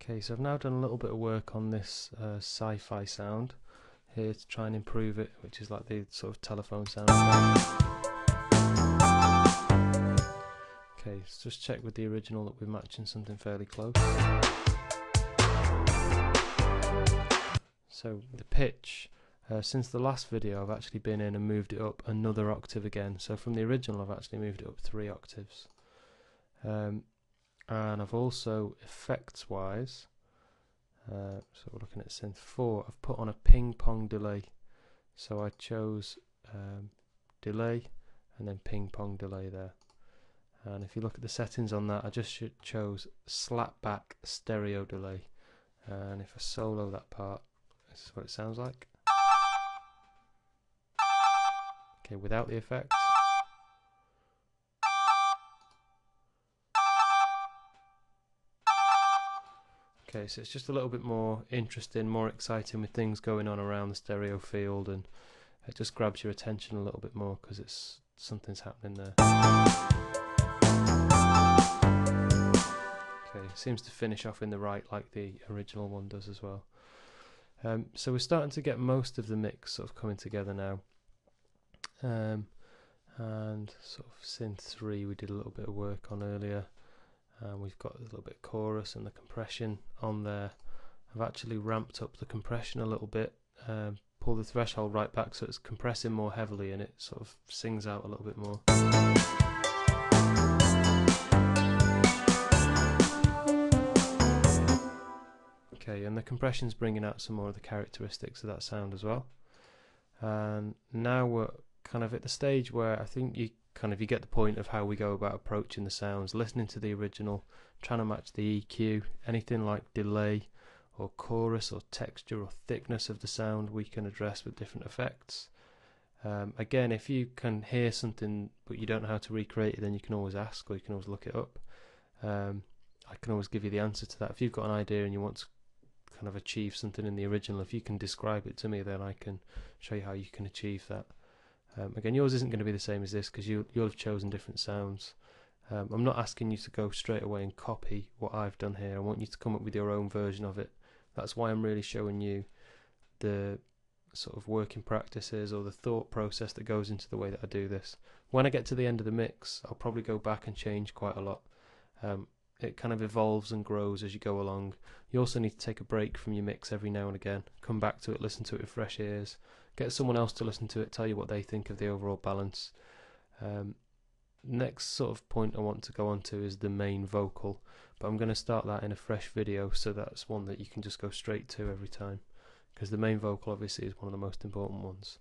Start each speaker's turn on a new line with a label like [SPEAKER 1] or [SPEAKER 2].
[SPEAKER 1] Okay, so I've now done a little bit of work on this sci-fi sound here to try and improve it, which is like the sort of telephone sound. Okay, so just check with the original that we're matching something fairly close. So the pitch, since the last video I've actually been in and moved it up another octave again. So from the original I've actually moved it up 3 octaves. And I've also, effects wise, so we're looking at synth 4, I've put on a ping pong delay. So I chose delay and then ping pong delay there. And if you look at the settings on that, I just chose slapback stereo delay. And if I solo that part, this is what it sounds like. Okay, without the effects. Okay, so it's just a little bit more interesting, more exciting with things going on around the stereo field, and it just grabs your attention a little bit more because it's something's happening there. Okay, seems to finish off in the right like the original one does as well. So we're starting to get most of the mix sort of coming together now. And sort of synth 3 we did a little bit of work on earlier. We've got a little bit of chorus and the compression on there. I've actually ramped up the compression a little bit, pull the threshold right back so it's compressing more heavily and it sort of sings out a little bit more. Okay, and the compression's bringing out some more of the characteristics of that sound as well. And now we're kind of at the stage where I think you get the point of how we go about approaching the sounds, listening to the original, trying to match the EQ, anything like delay or chorus or texture or thickness of the sound we can address with different effects. Again, if you can hear something but you don't know how to recreate it, then you can always ask or you can always look it up. I can always give you the answer to that. If you've got an idea and you want to kind of achieve something in the original, if you can describe it to me, then I can show you how you can achieve that. Again, yours isn't going to be the same as this because you'll have chosen different sounds. I'm not asking you to go straight away and copy what I've done here. I want you to come up with your own version of it. That's why I'm really showing you the sort of working practices or the thought process that goes into the way that I do this. When I get to the end of the mix, I'll probably go back and change quite a lot. It kind of evolves and grows as you go along. You also need to take a break from your mix every now and again, come back to it, listen to it with fresh ears, get someone else to listen to it, tell you what they think of the overall balance. Next sort of point I want to go on to is the main vocal, but I'm going to start that in a fresh video, so that's one that you can just go straight to every time, because the main vocal obviously is one of the most important ones.